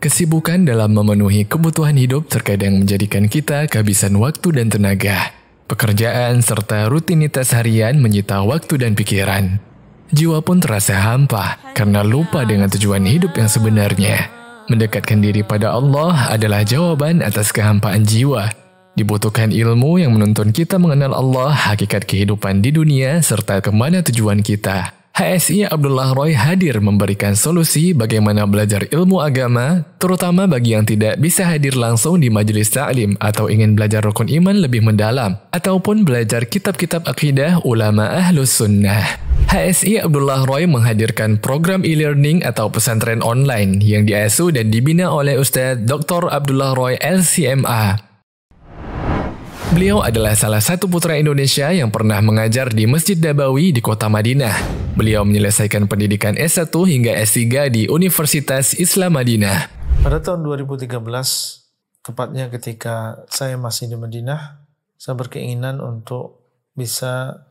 kesibukan dalam memenuhi kebutuhan hidup terkadang menjadikan kita kehabisan waktu dan tenaga. Pekerjaan serta rutinitas harian menyita waktu dan pikiran. Jiwa pun terasa hampa karena lupa dengan tujuan hidup yang sebenarnya. Mendekatkan diri pada Allah adalah jawaban atas kehampaan jiwa. Dibutuhkan ilmu yang menuntun kita mengenal Allah, hakikat kehidupan di dunia, serta kemana tujuan kita. HSI Abdullah Roy hadir memberikan solusi bagaimana belajar ilmu agama, terutama bagi yang tidak bisa hadir langsung di majelis ta'lim atau ingin belajar rukun iman lebih mendalam, ataupun belajar kitab-kitab akidah ulama ahlus sunnah. HSI Abdullah Roy menghadirkan program e-learning atau pesantren online yang diasuh dan dibina oleh Ustaz Dr. Abdullah Roy LCMA. Beliau adalah salah satu putra Indonesia yang pernah mengajar di Masjid Nabawi di kota Madinah. Beliau menyelesaikan pendidikan S1 hingga S3 di Universitas Islam Madinah. Pada tahun 2013, tepatnya ketika saya masih di Madinah, saya berkeinginan untuk bisa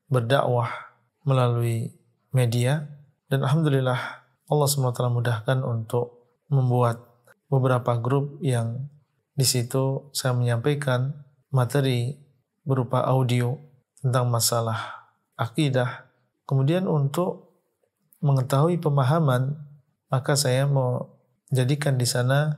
berdakwah melalui media. Dan Alhamdulillah Allah SWT mudahkan untuk membuat beberapa grup yang di situ saya menyampaikan materi berupa audio tentang masalah akidah. Kemudian untuk mengetahui pemahaman, maka saya mau jadikan di sana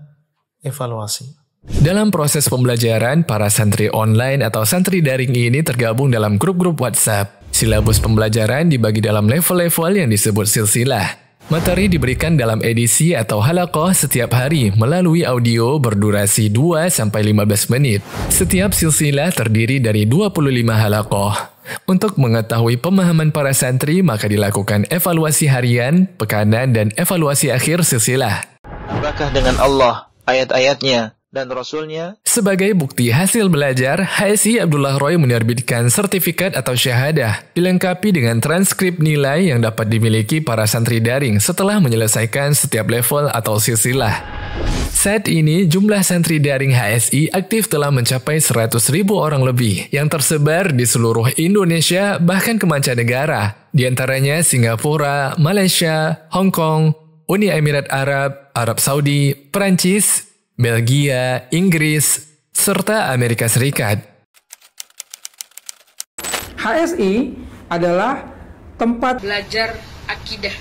evaluasi. Dalam proses pembelajaran, para santri online atau santri daring ini tergabung dalam grup-grup WhatsApp. Silabus pembelajaran dibagi dalam level-level yang disebut silsilah. Materi diberikan dalam edisi atau halaqah setiap hari melalui audio berdurasi 2-15 menit. Setiap silsilah terdiri dari 25 halaqah. Untuk mengetahui pemahaman para santri, maka dilakukan evaluasi harian, pekanan, dan evaluasi akhir silsilah. Apakah dengan Allah, ayat-ayatnya, dan Rasulnya? Sebagai bukti hasil belajar, HSI Abdullah Roy menerbitkan sertifikat atau syahadah, dilengkapi dengan transkrip nilai yang dapat dimiliki para santri daring setelah menyelesaikan setiap level atau silsilah. Saat ini, jumlah santri daring HSI aktif telah mencapai 100.000 orang lebih, yang tersebar di seluruh Indonesia bahkan ke mancanegara, di antaranya Singapura, Malaysia, Hong Kong, Uni Emirat Arab, Arab Saudi, Perancis, Belgia, Inggris, serta Amerika Serikat. HSI adalah tempat belajar akidah.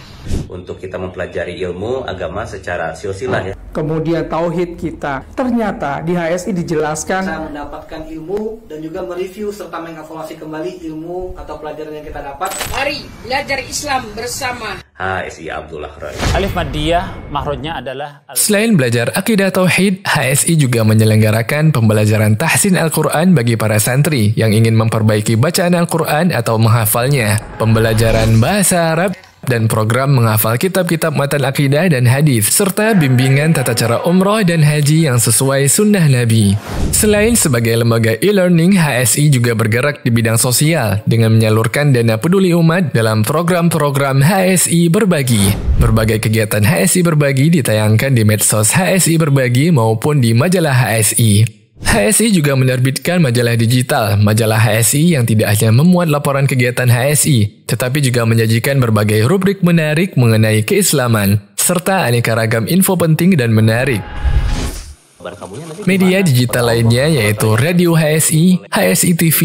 Untuk kita mempelajari ilmu agama secara silsilah ya. Kemudian tauhid kita. Ternyata di HSI dijelaskan saya mendapatkan ilmu dan juga mereview serta mengevaluasi kembali ilmu atau pelajaran yang kita dapat. Mari belajar Islam bersama HSI Abdullah Roy. Alif Maddiyah makhrajnya adalah Selain belajar akidah tauhid, HSI juga menyelenggarakan pembelajaran tahsin Al-Quran bagi para santri yang ingin memperbaiki bacaan Al-Quran atau menghafalnya, pembelajaran bahasa Arab, dan program menghafal kitab-kitab matan akidah dan hadis, serta bimbingan tata cara umroh dan haji yang sesuai sunnah Nabi. Selain sebagai lembaga e-learning, HSI juga bergerak di bidang sosial dengan menyalurkan dana peduli umat dalam program-program HSI Berbagi. Berbagai kegiatan HSI Berbagi ditayangkan di medsos HSI Berbagi maupun di majalah HSI. HSI juga menerbitkan majalah digital, majalah HSI yang tidak hanya memuat laporan kegiatan HSI, tetapi juga menyajikan berbagai rubrik menarik mengenai keislaman, serta aneka ragam info penting dan menarik. Media digital lainnya yaitu Radio HSI, HSI TV,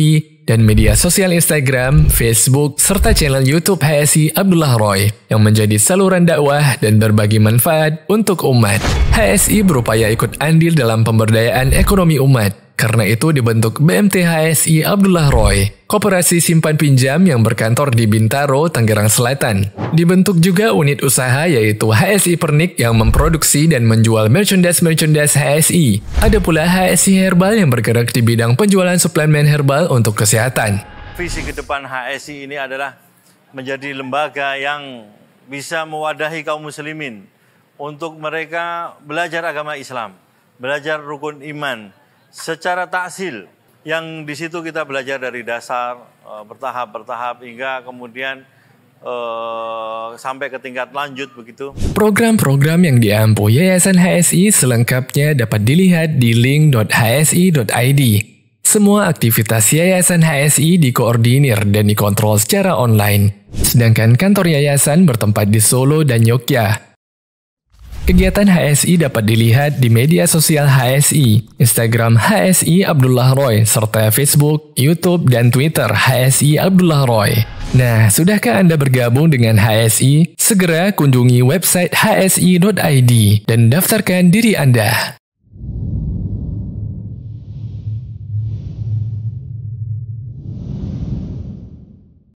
dan media sosial Instagram, Facebook, serta channel YouTube HSI Abdullah Roy yang menjadi saluran dakwah dan berbagi manfaat untuk umat. HSI berupaya ikut andil dalam pemberdayaan ekonomi umat. Karena itu dibentuk BMT HSI Abdullah Roy, koperasi simpan pinjam yang berkantor di Bintaro, Tangerang Selatan. Dibentuk juga unit usaha yaitu HSI Pernik yang memproduksi dan menjual merchandise HSI. Ada pula HSI Herbal yang bergerak di bidang penjualan suplemen herbal untuk kesehatan. Visi ke depan HSI ini adalah menjadi lembaga yang bisa mewadahi kaum muslimin untuk mereka belajar agama Islam, belajar rukun iman, secara taksil, yang di situ kita belajar dari dasar bertahap hingga kemudian sampai ke tingkat lanjut begitu. Program-program yang diampu Yayasan HSI selengkapnya dapat dilihat di link.hsi.id. Semua aktivitas Yayasan HSI dikoordinir dan dikontrol secara online. Sedangkan kantor yayasan bertempat di Solo dan Yogyakarta. Kegiatan HSI dapat dilihat di media sosial HSI, Instagram HSI Abdullah Roy, serta Facebook, YouTube, dan Twitter HSI Abdullah Roy. Nah, sudahkah Anda bergabung dengan HSI? Segera kunjungi website hsi.id dan daftarkan diri Anda.